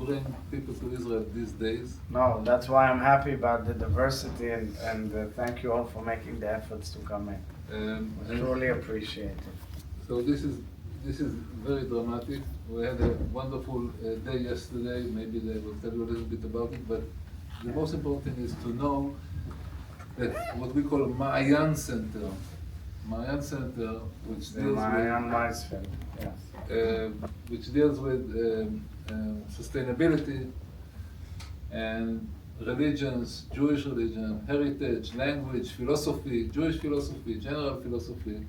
bring people to Israel these days. No, that's why I'm happy about the diversity and thank you all for making the efforts to come in. We truly appreciate it. So this is very dramatic. We had a wonderful day yesterday. Maybe they will tell you a little bit about it, but the most important thing is to know that what we call Maayan Center, which deals Maayan Weisfeld, yes. Which deals with sustainability and religions, Jewish religion, heritage, language, philosophy, Jewish philosophy, general philosophy,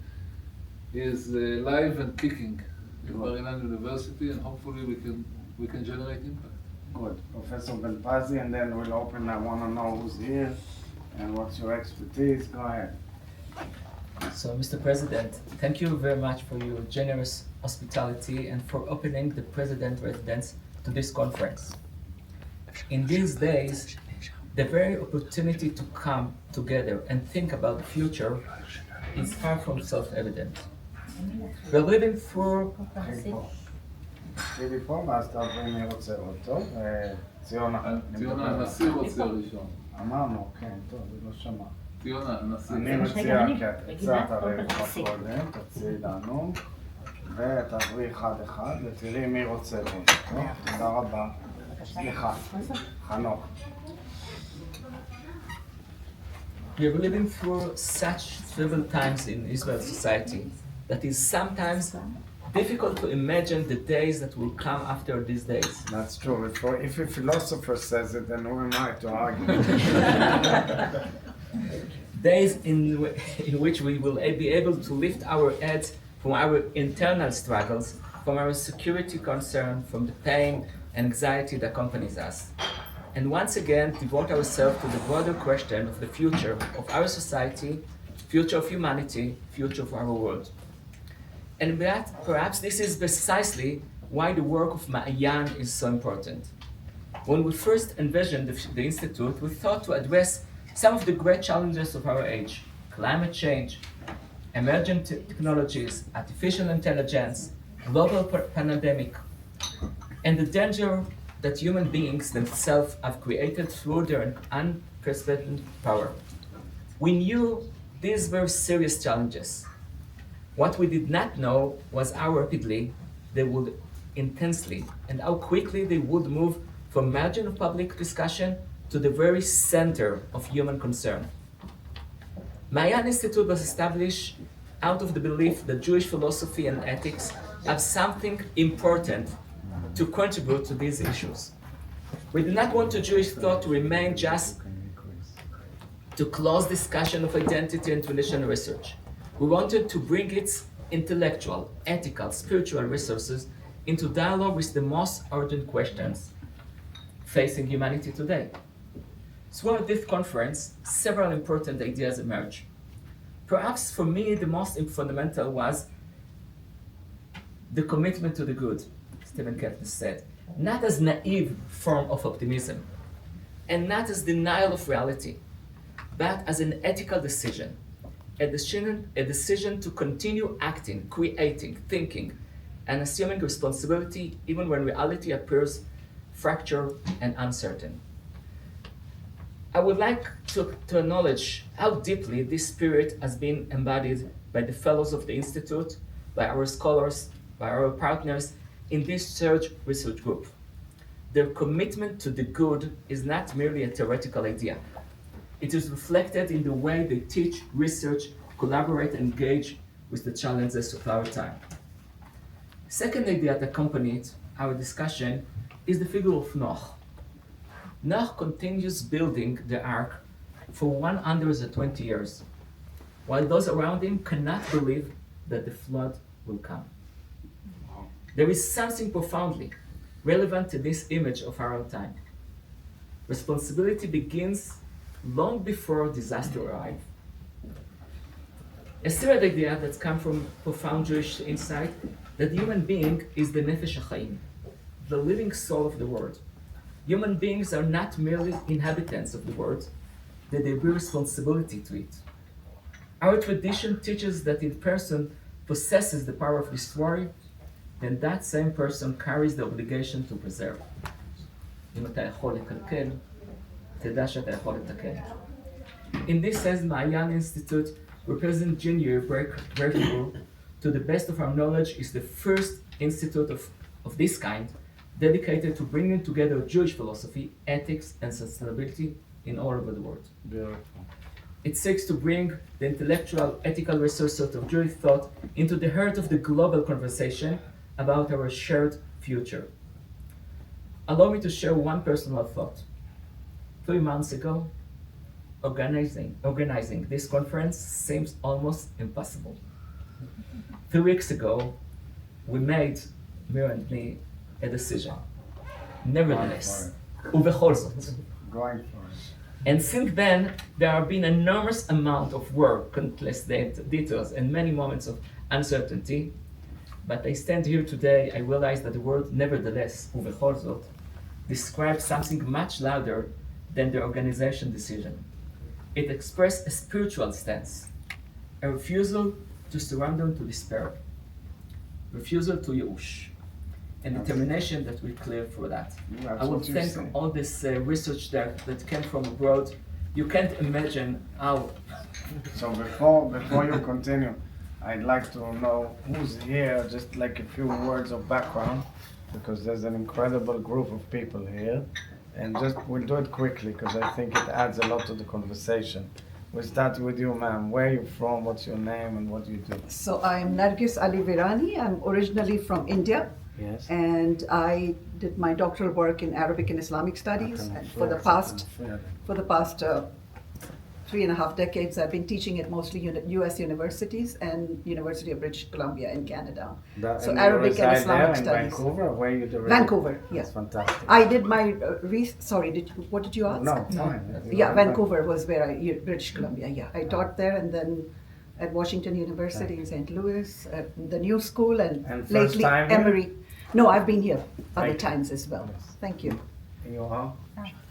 is live and kicking in Bar-Ilan University, and hopefully we can generate impact. Good. Professor Ben-Pazi, and then we'll open. I want to know who's here and what's your expertise. Go ahead. So, Mr. President, thank you very much for your generous hospitality and for opening the President residence to this conference. In these days, the very opportunity to come together and think about the future is far from self-evident. We're living through תתחילי פה, ואז תעברי מי רוצה עוד, טוב? ציונה. ציונה, הנשיא רוצה ראשון. אמרנו, כן, טוב, זה לא שמע. ציונה, הנשיא. אני מציע, כי את הצעת הרי כבר קודם, תציעי לנו, ותעברי אחד-אחד, ותראי מי רוצה עוד. טוב, תודה רבה. סליחה, חנוך. We are living through such troubled times in Israel society that is sometimes difficult to imagine the days that will come after these days. That's true. If a philosopher says it, then who am I to argue? Days in which we will be able to lift our heads from our internal struggles, from our security concern, from the pain and anxiety that accompanies us. And once again, devote ourselves to the broader question of the future of our society, future of humanity, future of our world. And that, perhaps this is precisely why the work of Maayan is so important. When we first envisioned the Institute, we thought to address some of the great challenges of our age: climate change, emerging technologies, artificial intelligence, global pandemic, and the danger that human beings themselves have created through their unprecedented power. We knew these were serious challenges. What we did not know was how rapidly they would intensely and how quickly they would move from margin of public discussion to the very center of human concern. Maayan Institute was established out of the belief that Jewish philosophy and ethics have something important to contribute to these issues. We did not want Jewish thought to remain just to close discussion of identity and traditional research. We wanted to bring its intellectual, ethical, spiritual resources into dialogue with the most urgent questions facing humanity today. Throughout this conference, several important ideas emerged. Perhaps for me, the most fundamental was the commitment to the good, Stephen Kaye said, not as naive form of optimism, and not as denial of reality, but as an ethical decision, a decision to continue acting, creating, thinking, and assuming responsibility even when reality appears fractured and uncertain. I would like to acknowledge how deeply this spirit has been embodied by the fellows of the Institute, by our scholars, by our partners in this third research group. Their commitment to the good is not merely a theoretical idea. It is reflected in the way they teach, research, collaborate, and engage with the challenges of our time. Second idea that accompanied our discussion is the figure of Noach. Noach continues building the ark for 120 years, while those around him cannot believe that the flood will come. There is something profoundly relevant to this image of our time. Responsibility begins long before disaster arrives. A third idea that comes from profound Jewish insight that the human being is the nefesh hachaim, the living soul of the world. Human beings are not merely inhabitants of the world, that they bear responsibility to it. Our tradition teaches that if a person possesses the power of destroy, then that same person carries the obligation to preserve. אם אתה יכול לקלקל, תדע שאתה יכול לתקן. In this sense, Maayan Institute represents junior breakthrough. To the best of our knowledge, is the first institute of this kind dedicated to bringing together Jewish philosophy, ethics, and sustainability in all over the world. Beautiful. It seeks to bring the intellectual, ethical resources of Jewish thought into the heart of the global conversation about our shared future. Allow me to share one personal thought. 3 months ago, organizing this conference seems almost impossible. 3 weeks ago, we made, Miriam and me, a decision. Nevertheless, ובכל זאת. Going for it. And since then, there have been enormous amount of work, countless details, and many moments of uncertainty. But I stand here today, I realize that the word nevertheless, ובכל זאת, describes something much louder than the organization decision. It expressed a spiritual stance, a refusal to surrender to despair, refusal to ייאוש, and determination that we clear through that. I would thank all this research that came from abroad. You can't imagine how. So before you continue, I'd like to know who's here, just like a few words of background, because there's an incredible group of people here. And just, we'll do it quickly, because I think it adds a lot to the conversation. We'll start with you, ma'am. Where are you from? What's your name and what do you do? So I'm Nargis Ali Virani. I'm originally from India. Yes. And I did my doctoral work in Arabic and Islamic studies. And for the past 3.5 decades, I've been teaching at mostly U.S. universities and University of British Columbia in Canada. So Arabic and Islamic in studies. Vancouver, where you do? Vancouver, yes. That's fantastic. I did my what did you ask? No, fine. Yeah, Vancouver was where British Columbia. Yeah, I taught there, and then at Washington University in St. Louis, at the New School, and first lately time here? Emory. No, I've been here other Thank you. times as well. Yes. Thank you. And you are?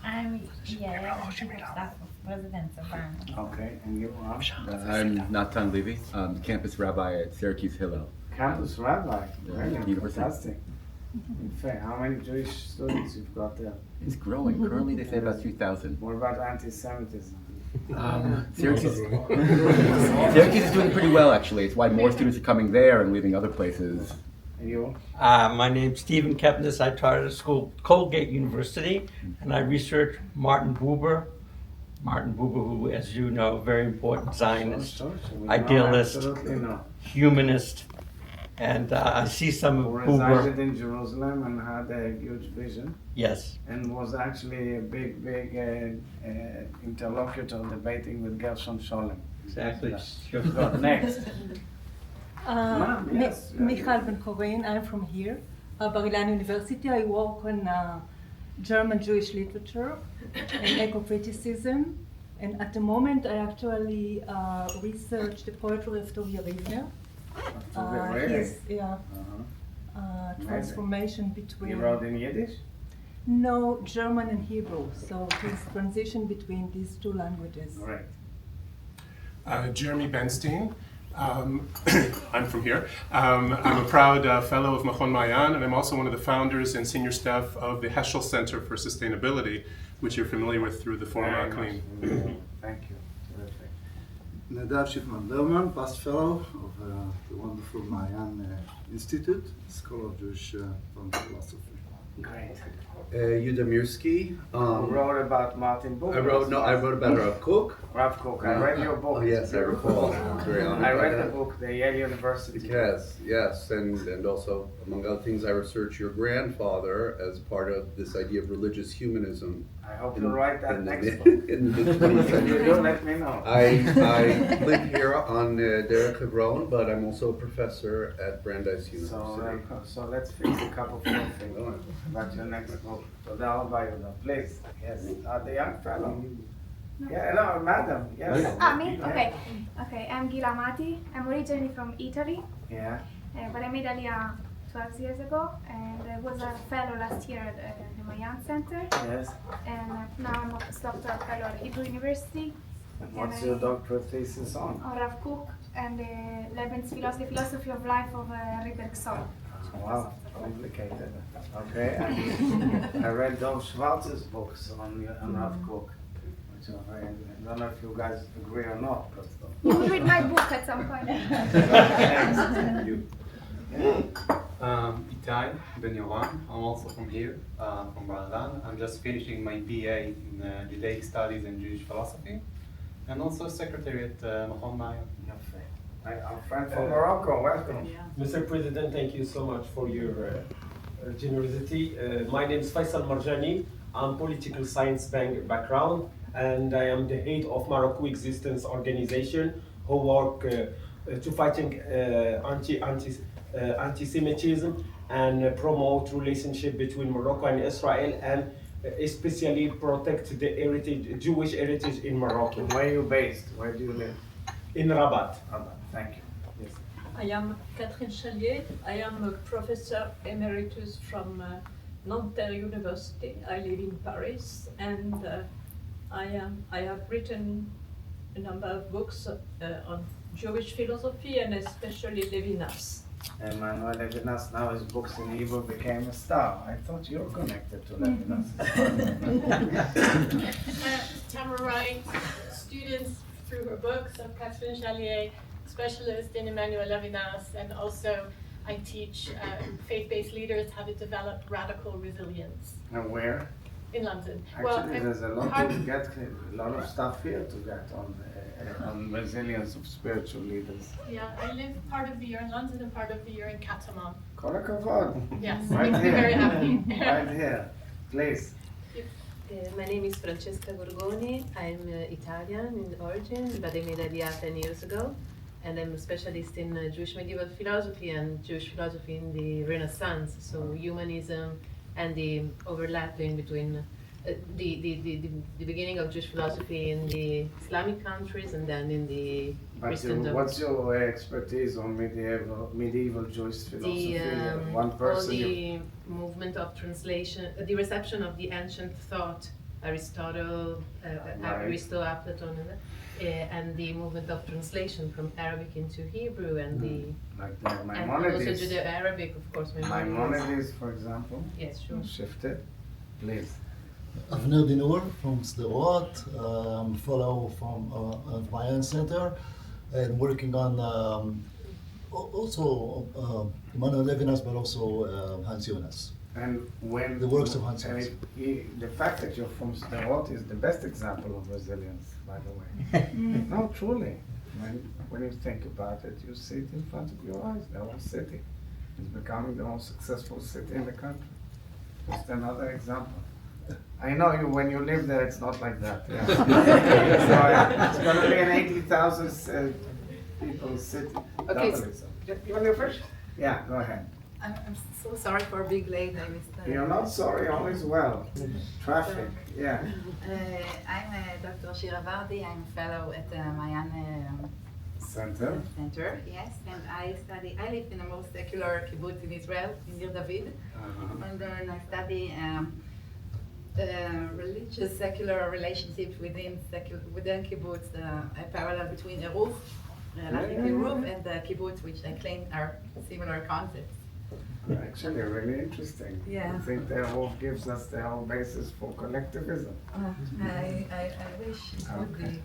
I'm staff of residents of Bar-Ilan. Okay, and you are? I'm Natan Levy, campus rabbi at Syracuse Hillel. Campus rabbi. Yeah, Brilliant, university. fantastic. In fact, how many Jewish students you've got there? It's growing. Currently, they say about 2,000. What about anti-Semitism? Syracuse is doing pretty well, actually. It's why more students are coming there and leaving other places. And you? My name's Stephen Kepnes. I taught at a school, Colgate University, and I researched Martin Buber. Martin Buber, who, as you know, very important Zionist, idealist, Absolutely no. humanist, and I see some Who of resided Buber. in Jerusalem and had a huge vision, Yes, and was actually a big interlocutor debating with Gershon Scholem. exactly. Good. Next. Ma'am, yes. Michal Ben-Chorin, I'm from here, Bar-Ilan University. I work on German Jewish literature and eco-criticism. And at the moment, I actually research the poetry of Tov Berkovits. His transformation between... You wrote in Yiddish? No, German and Hebrew. So his transition between these two languages. Great. Jeremy Benste. I'm from here. I'm a proud fellow of Machon Maayan, and I'm also one of the founders and senior staff of the Heschel Center for Sustainability, which you're familiar with through the Forum on Clean. Thank you. Terrific. Nadav Berkovits, past fellow of the wonderful Maayan Institute, School of Jewish Philosophy. Great. Yehudah Mirsky. You wrote about Martin Buber. I wrote about Rav Kook. Rav Kook. I read your book. Oh, yes, I recall. Very honored I by read that. the book, the Yale University. Yes, and also, among other things, I researched your grandfather as part of this idea of religious humanism. I hope you write that in next the, book. in the 20th century. You let me know. I live here on Derech Hebron, but I'm also a professor at Brandeis University. So let's fix a couple more things about your next book. תודה רבה, יהודה. Please, yes, the young fellow. Yeah, no, madam, yes. Me? Okay, I'm Gila Mati. I'm originally from Italy, Yeah, but I made Aliyah 12 years ago, and I was a fellow last year at the Maayan Center, yes. and now I'm a postdoctoral fellow at Hebrew University. What's your doctorate thesis on? On Rav Kook and Lebens's philosophy of life of Bergson. Wow, complicated. Okay, I read Dov Schwartz's books on Rav Kook. I don't know if you guys agree or not, but You will read my book at some point. Itai Ben Yoram. I'm also from here, from Bar-Ilan. I'm just finishing my BA in Judaic Studies and Jewish Philosophy, and also secretary at Maayan. our friend from Morocco, welcome. Mr. President, thank you so much for your generosity. My name is Faisal Marjani. I'm political science background, and I am the head of Morocco Existence Organization, who work to fighting anti-Semitism and promote relationship between Morocco and Israel, and especially protect the heritage, Jewish heritage in Morocco. Where are you based? Where do you live? In Rabat. Rabat, thank you. Yes. I am Catherine Chalier. I am a professor emeritus from Natan University. I live in Paris, and I have written a number of books on Jewish philosophy and especially Levinas. Emmanuel Levinas, now his books in Hebrew became a star. I thought you were connected to Levinas. Tamra Wright, students through her books of Catherine Chalier, specialist in Emmanuel Levinas, and also I teach faith-based leaders how to develop radical resilience. And where? In London. Actually, there's a lot to get, a lot of stuff here to get on resilience of spiritual leaders. Yeah, I live part of the year in London and part of the year in Catalan. Kol hakavod. Yes, Right makes me here. very happy. Right here, please. My name is Francesca Gorgoni. I'm Italian in origin, but I made Aliyah 10 years ago. And I'm a specialist in Jewish medieval philosophy and Jewish philosophy in the Renaissance, so humanism and the overlapping between the beginning of Jewish philosophy in the Islamic countries and then in the Christendom. What's your expertise on medieval Jewish philosophy? One person. All the movement of translation, the reception of the ancient thought, Aristotle, Plato, and the movement of translation from Arabic into Hebrew and the and also Judeo-Arabic, of course. Maimonides, for example. Yes, sure. Shifted, please. Avner Dinur from Sderot, fellow from Maayan Center, and working on also Emmanuel Levinas, but also Hans Jonas. And when the works of Hans Jonas. The fact that you're from Sderot is the best example of resilience, by the way. No, truly. When you think about it, you see it in front of your eyes. The whole city is becoming the most successful city in the country. Just another example. I know you. When you live there, it's not like that. Yeah. So it's going to be an 80,000 people city. Okay, so, you want to go first? Yeah, go ahead. I'm so sorry for being late. I missed. You're not sorry. All is well. Traffic. Yeah. I'm Dr. Shira Vardi. I'm a fellow at the Maayan Center. Yes, and I live in the most secular kibbutz in Israel, in Nir David, and then I study religious secular relationships within kibbutz, a parallel between Eruv, and the kibbutz, which I claim are similar concepts. Actually, really interesting. Yeah. I think the Eruv gives us the whole basis for collectivism. I wish it would be.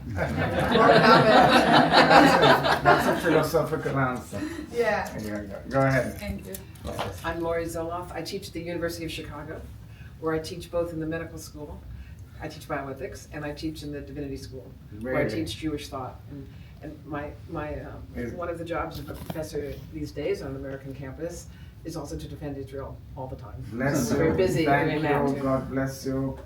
That's a philosophical answer. Yeah. Go ahead. Thank you. I'm Lori Zoloff. I teach at the University of Chicago, where I teach both in the medical school. I teach bioethics, and I teach in the divinity school, where I teach Jewish thought. And my one of the jobs of a professor these days on an American campus is also to defend Israel all the time. Bless so you. we're busy Thank doing that you. too. God bless you.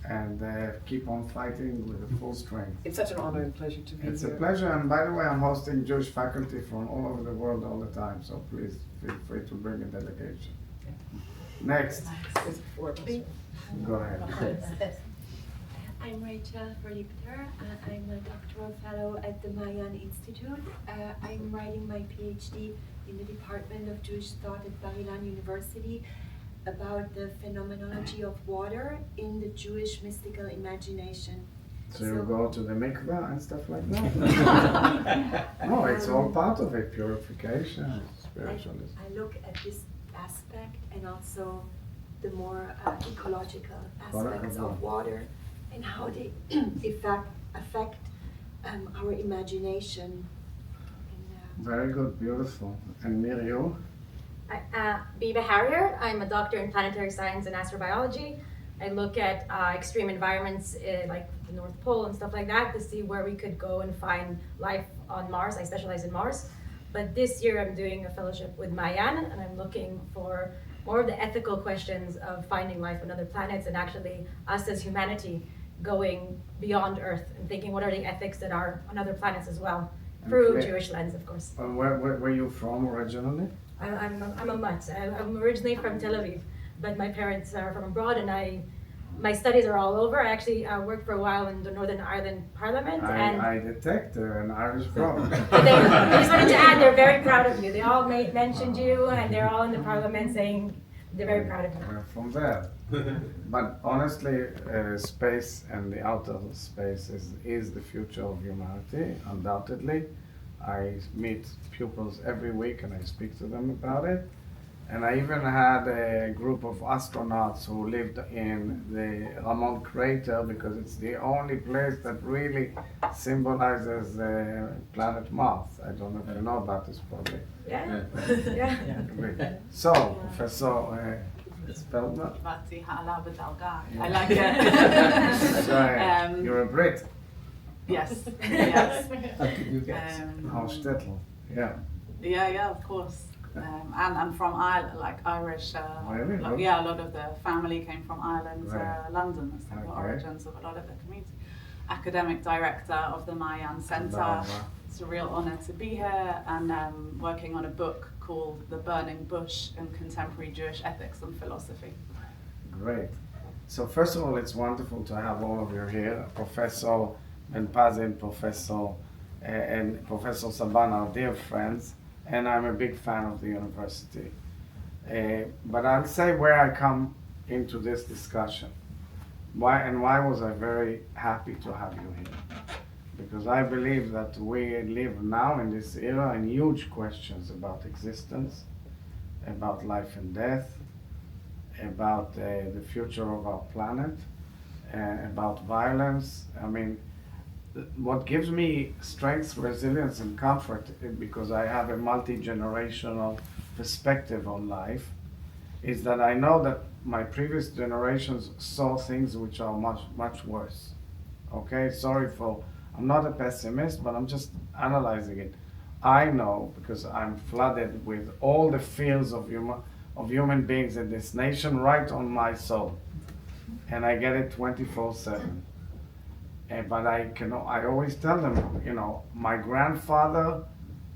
And keep on fighting with full strength. It's such an honor and pleasure to be here. It's a pleasure. And by the way, I'm hosting Jewish faculty from all over the world all the time. So please feel free to bring a delegation. Next. Go ahead. I'm Rachel Rector. I'm a doctoral fellow at the Maayan Institute. I'm writing my PhD in the Department of Jewish Thought at Bar-Ilan University about the phenomenology of water in the Jewish mystical imagination. So you go to the mikveh and stuff like that? No, it's all part of it, purification, spiritualism. I look at this aspect and also the more ecological aspects of water and how they affect our imagination. Very good, beautiful. And Miriam? Baharier. I'm a doctor in planetary science and astrobiology. I look at extreme environments like the North Pole and stuff like that to see where we could go and find life on Mars. I specialize in Mars. But this year I'm doing a fellowship with Maayan, and I'm looking for more of the ethical questions of finding life on other planets and actually us as humanity going beyond Earth and thinking what are the ethics that are on other planets as well, through Jewish lens, of course. Where are you from originally? I'm a mutt. I'm originally from Tel Aviv, but my parents are from abroad, and my studies are all over. I actually worked for a while in the Northern Ireland Parliament. I detect an Irish problem. I just wanted to add, they're very proud of you. They all mentioned you, and they're all in the Parliament saying they're very proud of you. We're from there. But honestly, space and the outer space is the future of humanity, undoubtedly. I meet pupils every week and I speak to them about it. And I even had a group of astronauts who lived in the Ramon crater because it's the only place that really symbolizes planet Mars. I don't know if you know about this project. Yeah. So, Professor Feldman. I like it. You're a Brit. Yes. Yes. How could you guess? Shtetl. Yeah. Yeah, of course. And I'm from Ireland, like Irish. Really? Yeah, a lot of the family came from Ireland Right. to London. That's like the Okay. origins of a lot of the community. Academic director of the Maayan Center. It's a real honor to be here, and working on a book called The Burning Bush in Contemporary Jewish Ethics and Philosophy. Great. So first of all, it's wonderful to have all of you here. Professor Ben-Pazin, Professor and Professor Saban are dear friends, and I'm a big fan of the university. But I'll say where I come into this discussion. Why was I very happy to have you here? Because I believe that we live now in this era in huge questions about existence, about life and death, about the future of our planet, about violence. I mean, what gives me strength, resilience, and comfort, because I have a multi-generational perspective on life, is that I know that my previous generations saw things which are much, much worse. Okay, I'm not a pessimist, but I'm just analyzing it. I know, because I'm flooded with all the fears of human beings in this nation right on my soul. And I get it 24/7. But I always tell them, my grandfather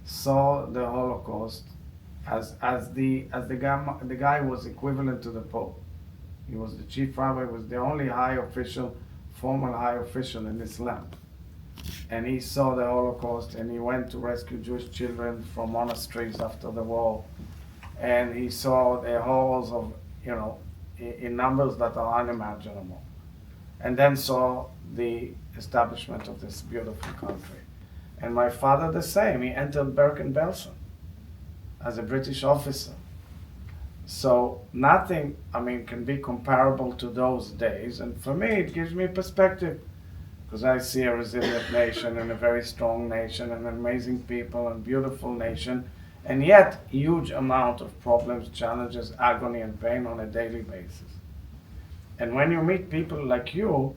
saw the Holocaust as the guy was equivalent to the Pope. He was the chief rabbi, was the only formal high official in Islam. And he saw the Holocaust, and he went to rescue Jewish children from monasteries after the war. And he saw the horrors of, in numbers that are unimaginable. And then saw the establishment of this beautiful country. And my father the same. He entered Bergen-Belsen as a British officer. So nothing, can be comparable to those days. And for me, it gives me perspective, because I see a resilient nation and a very strong nation and amazing people and beautiful nation, and yet huge amount of problems, challenges, agony, and pain on a daily basis. And when you meet people like you,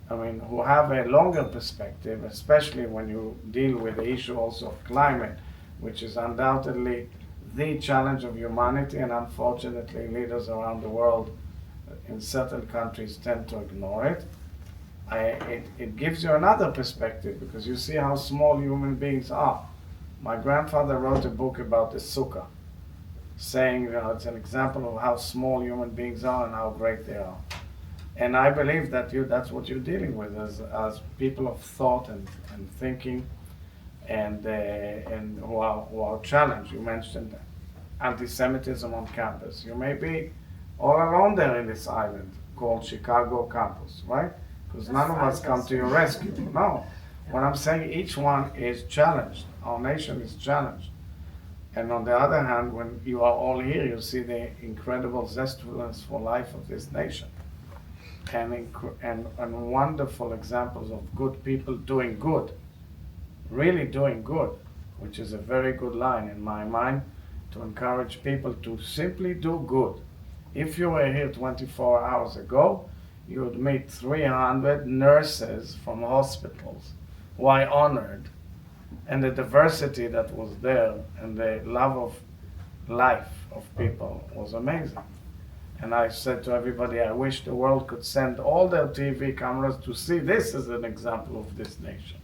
who have a longer perspective, especially when you deal with the issue also of climate, which is undoubtedly the challenge of humanity, and unfortunately leaders around the world in certain countries tend to ignore it. It gives you another perspective, because you see how small human beings are. My grandfather wrote a book about the sukkah, saying it's an example of how small human beings are and how great they are. And I believe that that's what you're dealing with as people of thought and thinking, and who are challenged. You mentioned anti-Semitism on campus. You may be all alone there in this island called Chicago campus, right? Because none of us come to your rescue. No. What I'm saying, each one is challenged. Our nation is challenged. And on the other hand, when you are all here, you see the incredible zestfulness for life of this nation. And wonderful examples of good people doing good, really doing good, which is a very good line in my mind, to encourage people to simply do good. If you were here 24 hours ago, you would meet 300 nurses from hospitals who I honored, and the diversity that was there and the love of life of people was amazing. And I said to everybody, I wish the world could send all their TV cameras to see this as an example of this nation.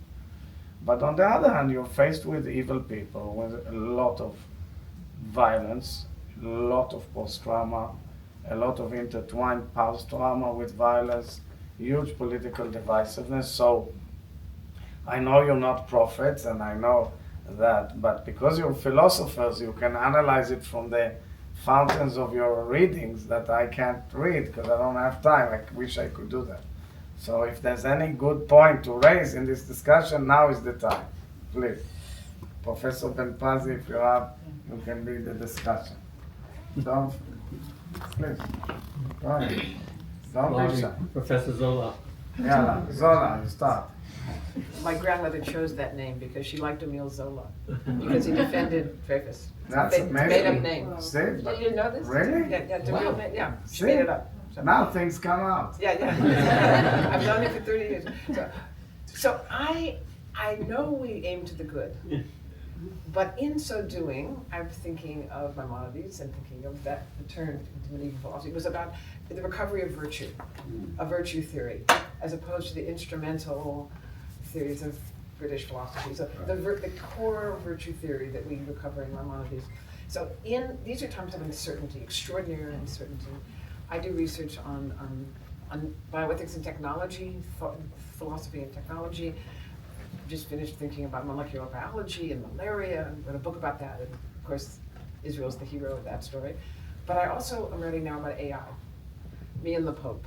But on the other hand, you're faced with evil people, with a lot of violence, a lot of post-trauma, a lot of intertwined post-trauma with violence, huge political divisiveness. So I know you're not prophets, and I know that, but because you're philosophers, you can analyze it from the fountains of your readings that I can't read because I don't have time. I wish I could do that. So if there's any good point to raise in this discussion, now is the time. Please. Professor Ben-Pazi, if you have, you can lead the discussion. Don't, please. Go ahead. Don't be shy. Professor Zola. Yeah, Zola, you start. My grandmother chose that name because she liked Emile Zola, because he defended Dreyfus. That's It's a made up amazing. name. See? You didn't know this? Really? Yeah, it's a Wow. real name. Yeah, she See? made it up. So- Now things come out. Yeah. I've known him for 30 years. So I know we aim to the good. But in so doing, I'm thinking of Maimonides and thinking of that return into medieval philosophy. It was about the recovery of virtue, a virtue theory, as opposed to the instrumental theories of British philosophy. So the core virtue theory that we recover in Maimonides. So these are times of uncertainty, extraordinary uncertainty. I do research on bioethics and technology, philosophy and technology. Just finished thinking about molecular biology and malaria, and wrote a book about that. And of course, Israel's the hero of that story. But I also am writing now about AI. Me and the Pope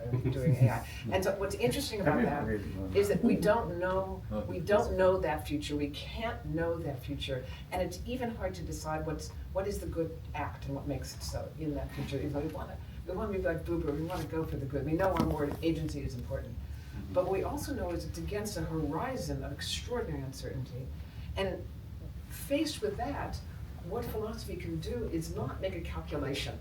are doing AI. And so what's interesting about that is that we don't know that future. We can't know that future. And it's even hard to decide what is the good act and what makes it so in that future. Even though we want to be like Buber, we want to go for the good. We know our moral agency is important. But what we also know is it's against a horizon of extraordinary uncertainty. And faced with that, what philosophy can do is not make a calculation.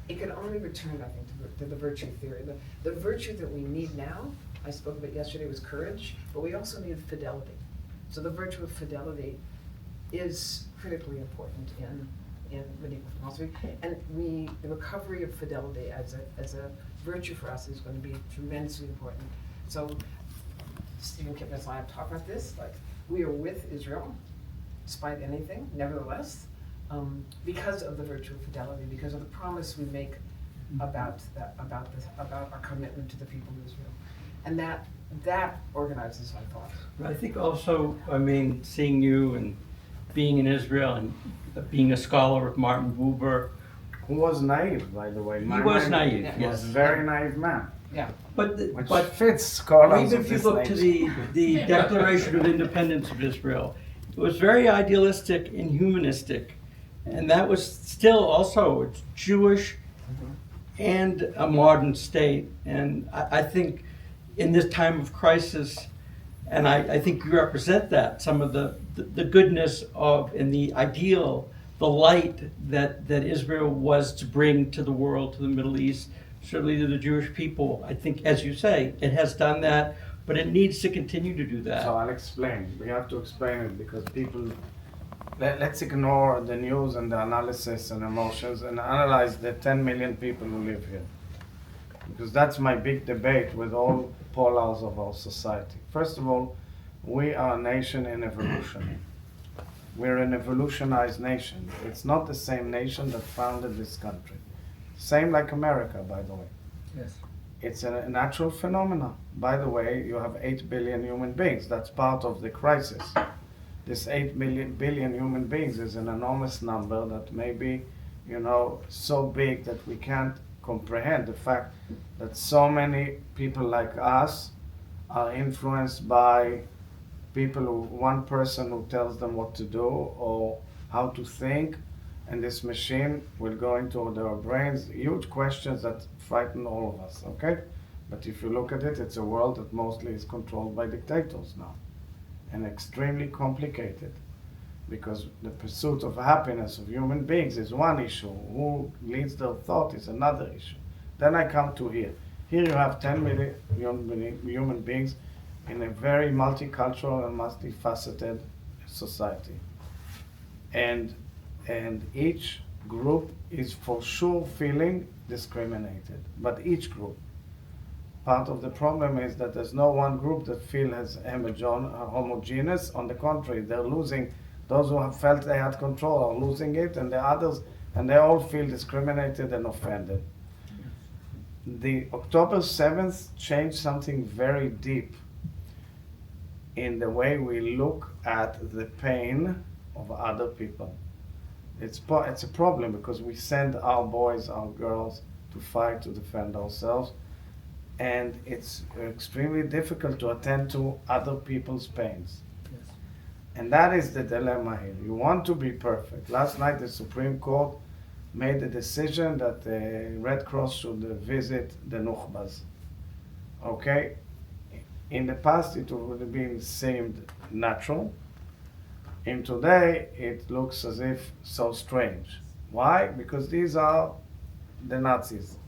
It can only return, I think, to the virtue theory. The virtue that we need now, I spoke of it yesterday, was courage, but we also need fidelity. So the virtue of fidelity is critically important in medieval philosophy. And the recovery of fidelity as a virtue for us is going to be tremendously important. So Stephen Kipnis and I have talked about this, like we are with Israel, despite anything, nevertheless, because of the virtue of fidelity, because of the promise we make about our commitment to the people of Israel. And that organizes our thought. I think also, seeing you and being in Israel and being a scholar of Martin Buber. Who was naive, by the way. He was naive, He was a very naive man. Yeah. But fits scholars even of if you this look to the Declaration of Independence of Israel, it was very idealistic and humanistic. And that was still also Jewish and a modern state. And I think in this time of crisis, and I think you represent that, some of the goodness of and the ideal, the light that Israel was to bring to the world, to the Middle East, certainly to the Jewish people. I think, as you say, it has done that, but it needs to continue to do that. So I'll explain. We have to explain it because people, let's ignore the news and the analysis and emotions and analyze the 10 million people who live here. Because that's my big debate with all polars of our society. First of all, we are a nation in evolution. We're an evolutionized nation. It's not the same nation that founded this country. Same like America, by the way. Yes. It's a natural phenomenon. By the way, you have 8 billion human beings. That's part of the crisis. This 8 billion human beings is an enormous number that may be, so big that we can't comprehend the fact that so many people like us are influenced by one person who tells them what to do, or how to think, and this machine will go into their brains, huge questions that frighten all of us, okay? But if you look at it, it's a world that mostly is controlled by dictators now, and extremely complicated, because the pursuit of happiness of human beings is one issue, who leads their thought is another issue. Then I come to here. Here you have 10 million human beings in a very multicultural and multifaceted society. And each group is for sure feeling discriminated, but each group. Part of the problem is that there's no one group that feels as homogeneous. On the contrary, they're losing. Those who have felt they had control are losing it, and the others, and they all feel discriminated and offended. The October 7th changed something very deep in the way we look at the pain of other people. It's a problem because we send our boys, our girls to fight to defend ourselves, and it's extremely difficult to attend to other people's pains. Yes. And that is the dilemma here. You want to be perfect. Last night the Supreme Court made the decision that the Red Cross should visit the Nukhbas. Okay? In the past it would have been seemed natural. In today it looks as if so strange. Why? Because these are the Nazis.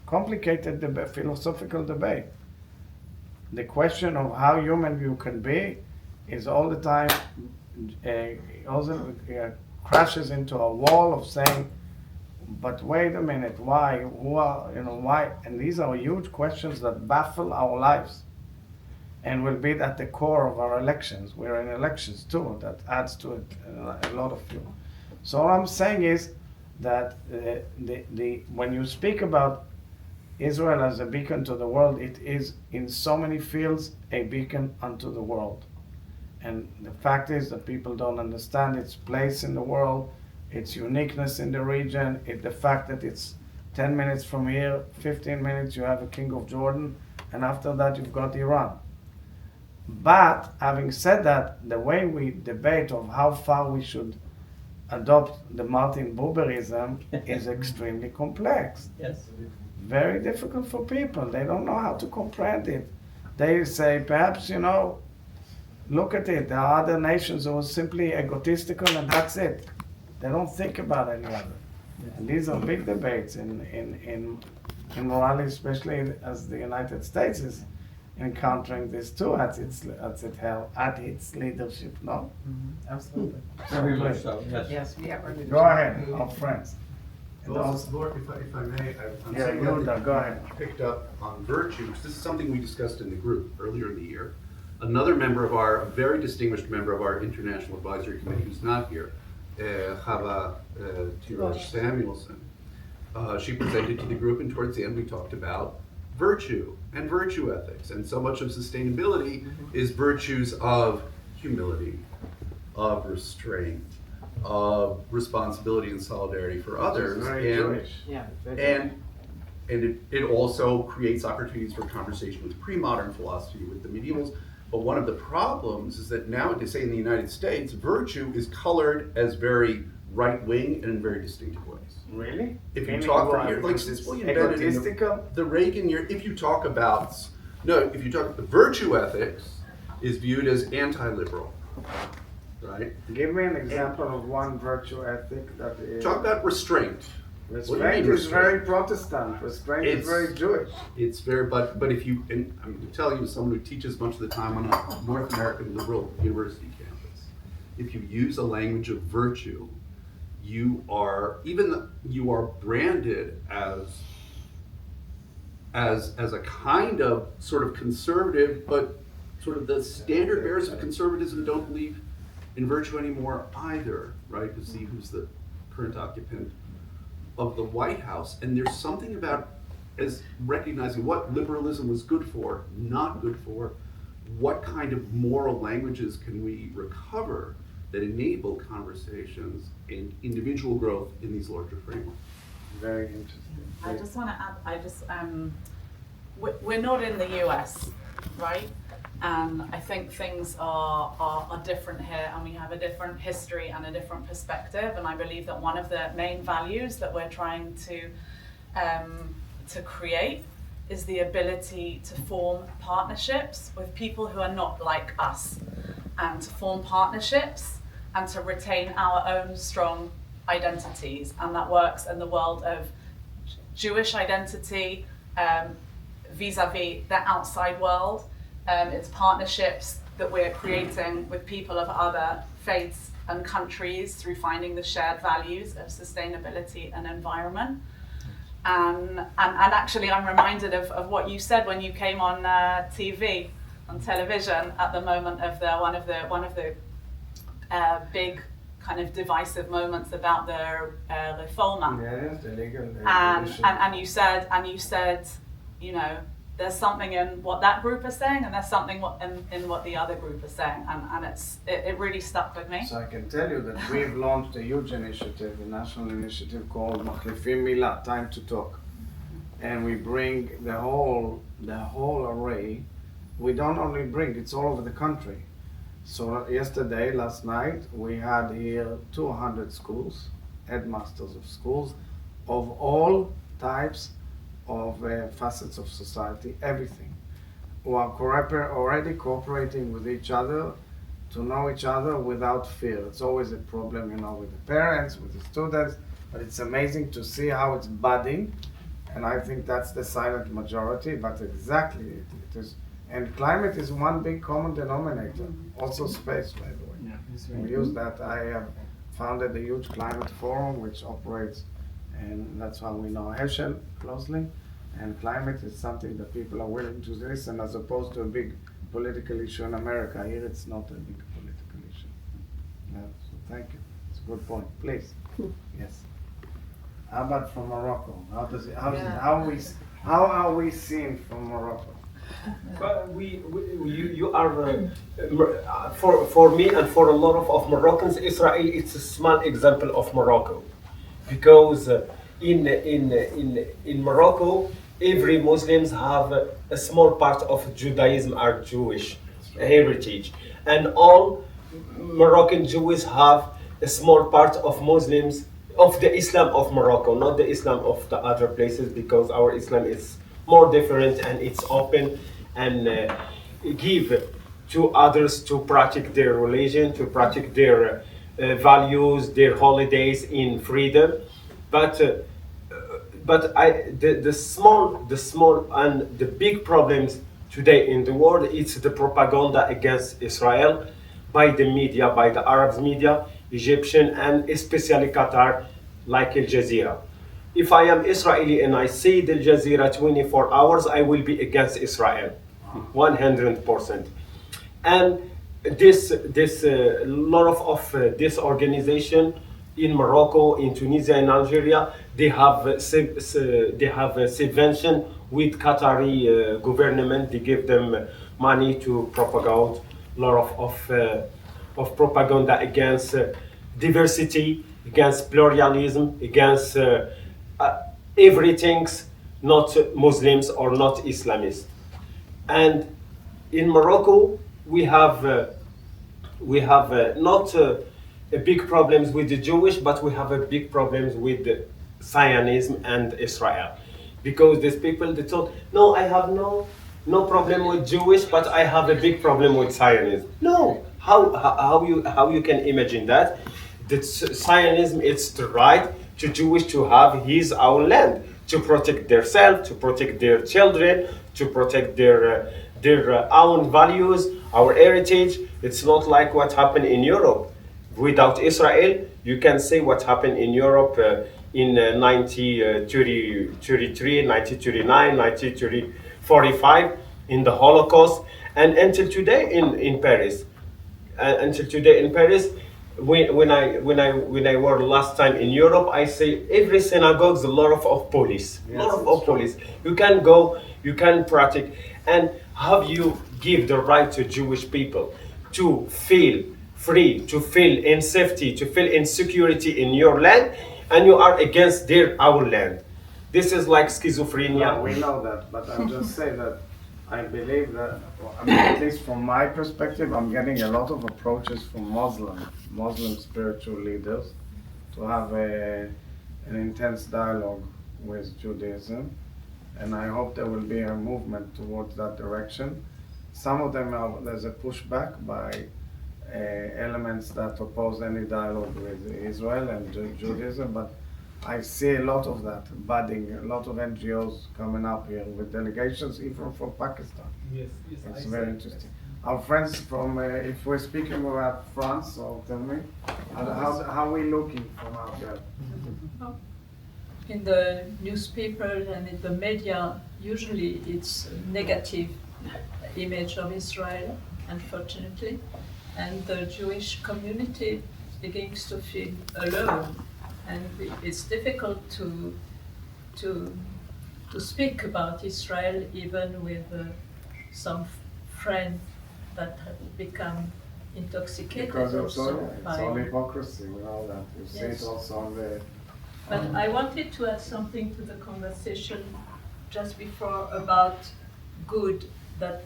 Complicated philosophical debate. The question of how human you can be is all the time crashes into a wall of saying, but wait a minute, why? Who are, why? And these are huge questions that baffle our lives and will be at the core of our elections. We're in elections too, that adds to it a lot of fuel. So what I'm saying is that when you speak about Israel as a beacon to the world, it is in so many fields a beacon unto the world. And the fact is that people don't understand its place in the world, its uniqueness in the region, the fact that it's 10 minutes from here, 15 minutes you have a king of Jordan, and after that you've got Iran. But having said that, the way we debate of how far we should adopt the Martin Buberism is extremely complex. Yes. Very difficult for people. They don't know how to comprehend it. They say, perhaps, look at it. There are other nations who are simply egotistical and that's it. They don't think about any other. And these are big debates in morality, especially as the United States is encountering this too at its leadership, no? Mm-hmm. Absolutely. Very much so, yes. Yes, we have our leadership. Go ahead, our friends. Lord, if I may, I'm Yeah, Yehudah, go ahead. Picked up on virtues. This is something we discussed in the group earlier in the year. Another member of a very distinguished member of our International Advisory Committee who's not here, Chava Tirosh Samuelson, she presented to the group, and towards the end we talked about virtue and virtue ethics. And so much of sustainability is virtues of humility, of restraint, of responsibility and solidarity for others. And it also creates opportunities for conversation with pre-modern philosophy, with the medievals. But one of the problems is that now, to say in the United States, virtue is colored as very right-wing and in very distinctive ways. Really? If you talk for years, like since William Bennett in the Reagan year, if you talk about virtue ethics is viewed as anti-liberal, right? Give me an example of one virtue ethic that is... Talk about restraint. Restraint is very Protestant. Restraint is very Jewish. It's very, but if you, and I'm going to tell you, as someone who teaches much of the time on a North American liberal university campus, if you use a language of virtue, you are branded as a kind of sort of conservative, but sort of the standard bearers of conservatism don't believe in virtue anymore either, right? To see who's the current occupant of the White House. And there's something about as recognizing what liberalism was good for, not good for, what kind of moral languages can we recover that enable conversations and individual growth in these larger frameworks. Very interesting. I just want to add, we're not in the US, right? And I think things are different here, and we have a different history and a different perspective. And I believe that one of the main values that we're trying to create is the ability to form partnerships with people who are not like us, and to form partnerships and to retain our own strong identities. And that works in the world of Jewish identity vis-a-vis the outside world. It's partnerships that we're creating with people of other faiths and countries through finding the shared values of sustainability and environment. And actually, I'm reminded of what you said when you came on TV, on television, at the moment of one of the big kind of divisive moments about the Feldmann. Yes, the legal. And you said, you know, there's something in what that group is saying, and there's something in what the other group is saying, and it really stuck with me. So I can tell you that we've launched a huge initiative, a national initiative called Machlifim Mila, Time to Talk, and we bring the whole array. We don't only bring; it's all over the country. So last night, we had here 200 schools, headmasters of schools, of all types of facets of society, everything, who are already cooperating with each other to know each other without fear. It's always a problem, you know, with the parents, with the students, but it's amazing to see how it's budding, and I think that's the silent majority, but exactly it is. And climate is one big common denominator, also space, by the way. Yeah, we use that. I have founded a huge climate forum which operates, and that's why we know Herschel closely, and climate is something that people are willing to listen, as opposed to a big political issue in America. Here it's not a big political issue. Yeah, so thank you. It's a good point. Please. Yes. How about from Morocco? How are we seen from Morocco? But you are for me and for a lot of Moroccans, Israel it's a small example of Morocco, because in Morocco every Muslims have a small part of Judaism or Jewish heritage, and all Moroccan Jews have a small part of Muslims of the Islam of Morocco, not the Islam of the other places, because our Islam is more different and it's open and give to others to practice their religion, to practice their values, their holidays in freedom. But the small and the big problems today in the world, it's the propaganda against Israel by the media, by the Arab media, Egyptian and especially Qatar, like Al Jazeera. If I am Israeli and I see the Al Jazeera 24 hours, I will be against Israel, 100%. And this lot of this organization in Morocco, in Tunisia, in Algeria, they have a subvention with Qatari government. They give them money to propagate a lot of propaganda against diversity, against pluralism, against everything's not Muslims or not Islamists. And in Morocco, we have not a big problems with the Jewish, but we have a big problems with the Zionism and Israel, because these people, they thought, no, I have no problem with Jewish, but I have a big problem with Zionism. No, how you can imagine that? The Zionism, it's the right to Jewish to have his own land, to protect themselves, to protect their children, to protect their own values, our heritage. It's not like what happened in Europe. Without Israel, you can say what happened in Europe in 1933, 1939, 1945, in the Holocaust, and until today in Paris. When I were last time in Europe, I say every synagogue's a lot of police, police. You can go, you can practice, and how you give the right to Jewish people to feel free, to feel in safety, to feel in security in your land, and you are against our land. This is like schizophrenia. Well, we know that, but I'm just saying that I believe that, I mean, at least from my perspective, I'm getting a lot of approaches from Muslim spiritual leaders to have an intense dialogue with Judaism. And I hope there will be a movement towards that direction. Some of them there's a pushback by elements that oppose any dialogue with Israel and Judaism, but I see a lot of that budding, a lot of NGOs coming up here with delegations, even from Pakistan. Yes, It's very interesting. Our friends from, if we're speaking about France, so tell me, how are we looking from out there? In the newspapers and in the media, usually it's a negative image of Israel, unfortunately, and the Jewish community begins to feel alone, and it's difficult to speak about Israel even with some friends that have become intoxicated Because also it's by all hypocrisy, we know that. You see Yes. it also on the... But I wanted to add something to the conversation just before about good that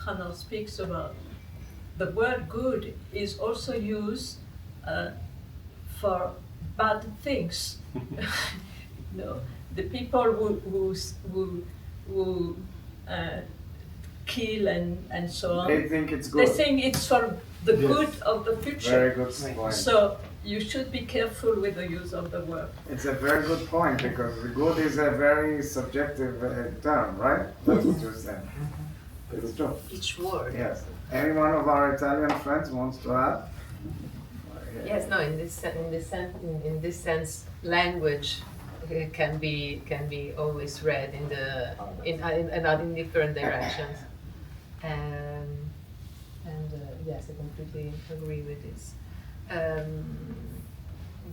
Hannah speaks about. The word good is also used for bad things. No, the people who kill and so on. They think it's good. They think it's for the Yes. good of the future. Very good point. So you should be careful with the use of the word. It's a very good point, because the good is a very subjective term, right? That's what you're saying. It's true. Each word. Yes. Any one of our Italian friends wants to add? Yes, no. In this sense, language can be always read in different directions. Yes, I completely agree with this.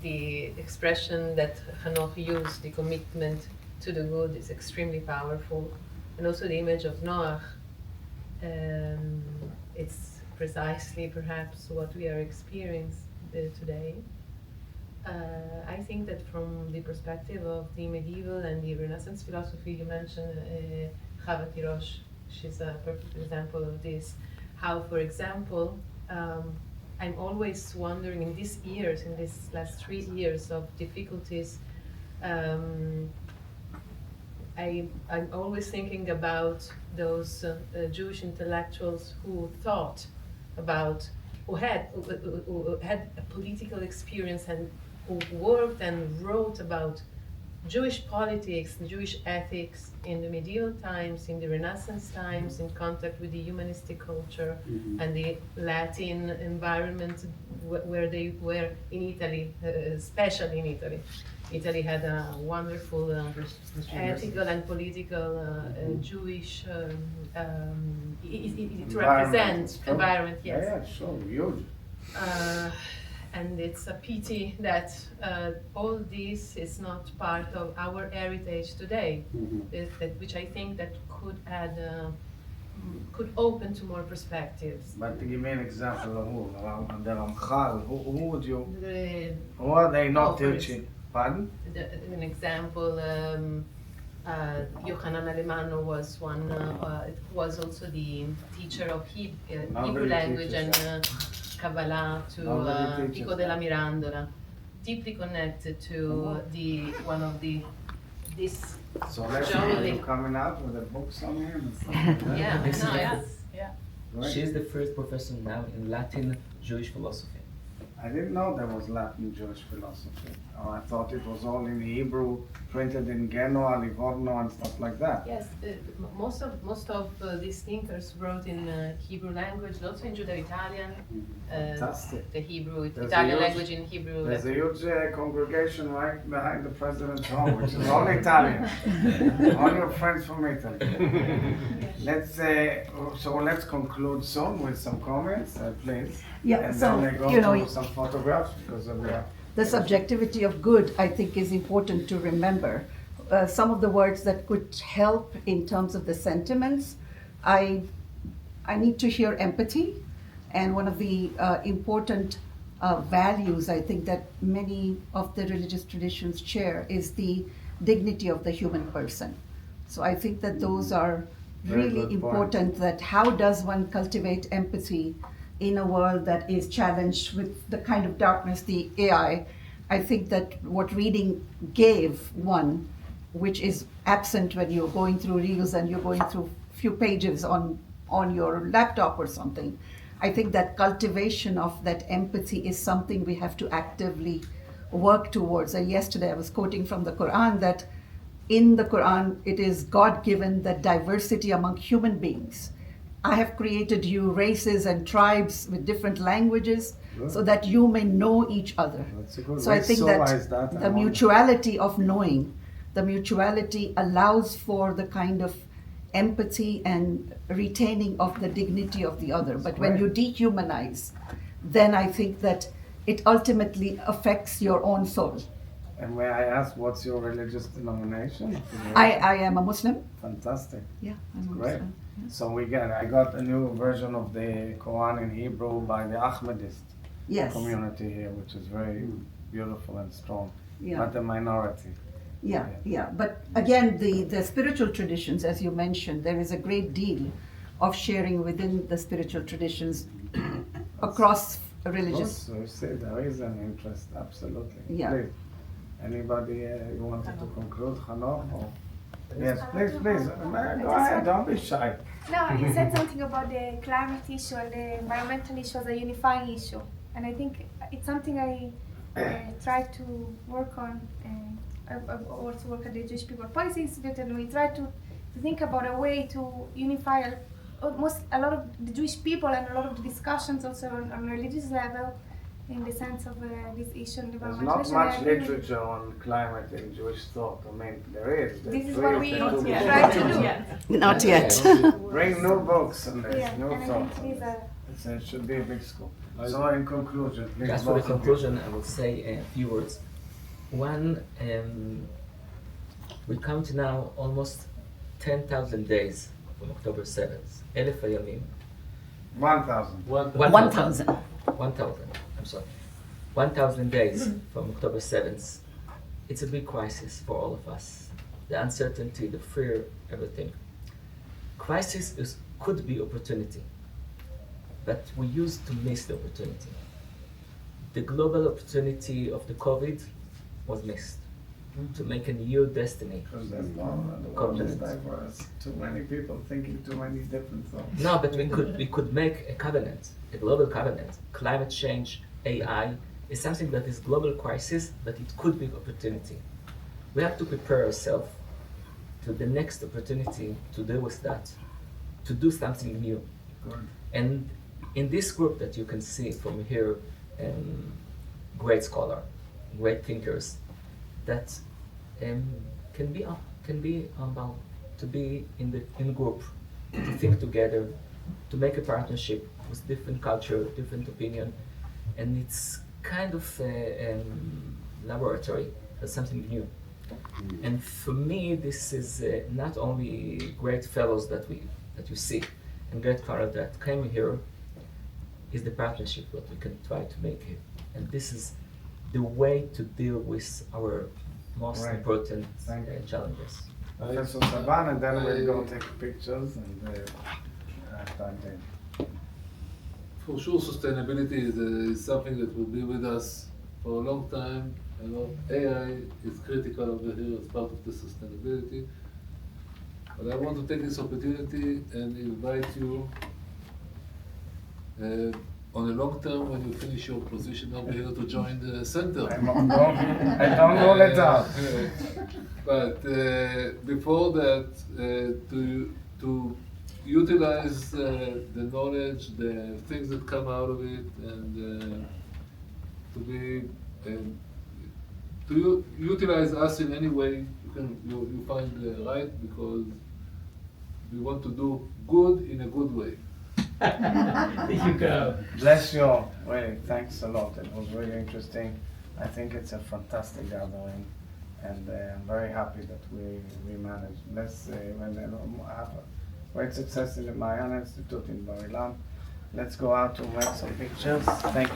The expression that Hanoch used, the commitment to the good, is extremely powerful, and also the image of Noach. It's precisely perhaps what we are experiencing today. I think that from the perspective of the medieval and the Renaissance philosophy, you mentioned Chava Tirosh, she's a perfect example of this. How, for example, I'm always wondering in these last 3 years of difficulties, I'm always thinking about those Jewish intellectuals who thought about, who had a political experience and who worked and wrote about Jewish politics, Jewish ethics in the medieval times, in the Renaissance times, in contact with the humanistic culture and the Latin environment where they were in Italy, especially in Italy. Italy had a wonderful ethical and political Jewish it represents environment, yes. Yeah, sure, huge. And it's a pity that all this is not part of our heritage today, which I think that could open to more perspectives. But give me an example of who? The Ramchal, who would you? Who are they not teaching? Pardon? An example, Yochanan Alemano was one. Was also the teacher of Hebrew language and Kabbalah to Pico della Mirandola, deeply connected to this. So let's see, coming out with a book somewhere. Yeah, no, yes, yeah. She is the first professor now in Latin Jewish philosophy. I didn't know there was Latin Jewish philosophy. Oh, I thought it was all in Hebrew, printed in Genoa, Livorno, and stuff like that. Yes, most of these thinkers wrote in Hebrew language, also in Judeo-Italian. Fantastic. The Hebrew, There's Italian language in Hebrew. There's a huge congregation right behind the president's home, which is all Italian. All your friends from Italy. Let's conclude soon with some comments, please. Yeah, and so, then go you know, to some photographs because of the subjectivity of good, I think, is important to remember. Some of the words that could help in terms of the sentiments, I need to hear empathy, and one of the important values I think that many of the religious traditions share is the dignity of the human person. So I think that those are really good important that how does one cultivate empathy in a world that is challenged with the kind of darkness, the AI. I think that what reading gave one, which is absent when you're going through reels and you're going through few pages on your laptop or something. I think that cultivation of that empathy is something we have to actively work towards. And yesterday I was quoting from the Quran that in the Quran it is God-given that diversity among human beings. I have created you races and tribes with different languages so that you may know each other. So I think that the mutuality of knowing, the mutuality allows for the kind of empathy and retaining of the dignity of the other. But when you dehumanize, then I think that it ultimately affects your own soul. And may I ask, what's your religious denomination? I am a Muslim. Fantastic. Yeah, I'm a Great. Muslim. Yeah. So I got a new version of the Quran in Hebrew by the Ahmadist community here, which is very beautiful and strong, but a minority. Yeah. But again, the spiritual traditions, as you mentioned, there is a great deal of sharing within the spiritual traditions across religious. So you say there is an interest, absolutely. Yeah. Please. Anybody you wanted to conclude, Hanoch? Or? Yes, please. Go ahead, don't be shy. No, you said something about the climate issue and the environmental issue as a unifying issue. And I think it's something I try to work on. I also work at the Jewish People Policy Institute, and we try to think about a way to unify a lot of the Jewish people and a lot of the discussions also on a religious level in the sense of this issue and There's environmental not issue. much literature on climate in Jewish thought. I mean, there is. This is what we try to do. Not yet. Bring new books on this, new and I thoughts. think it is It should be a big school. So in conclusion, please. Just for the conclusion, I will say a few words. One, we count now almost 10,000 days from October 7th. 1,000 ayamim. 1,000. 1,000. 1,000. I'm sorry. 1,000 days from October 7th. It's a big crisis for all of us. The uncertainty, the fear, everything. Crisis could be opportunity, but we used to miss the opportunity. The global opportunity of the COVID was missed to make a new destiny. Because there's the world is diverse. Too many people thinking too many different thoughts. No, but we could make a covenant, a global covenant. Climate change, AI is something that is global crisis, but it could be opportunity. We have to prepare ourselves to the next opportunity to deal with that, to do something new. Good. And in this group that you can see from here, great scholar, great thinkers, that can be about to be in group, to think together, to make a partnership with different culture, different opinion, and it's kind of a laboratory for something new. And for me, this is not only great fellows that you see, and great scholars that came here, is the partnership that we can try to make here. And this is the way to deal with our most important challenges. Professor Saban, and then we'll go take pictures and time then. For sure, sustainability is something that will be with us for a long time. You know, AI is critical over here as part of the sustainability. But I want to take this opportunity and invite you on a long term, when you finish your position over here, to join the center. I don't rule it out. But before that, to utilize the knowledge, the things that come out of it, and to utilize us in any way you find right, because we want to do good in a good way. There you go. Bless you all. Really, thanks a lot. It was really interesting. I think it's a fantastic gathering, and I'm very happy that we managed. Let's have a great success in the Maayan Institute in Bar-Ilan. Let's go out to make some pictures. Thank you.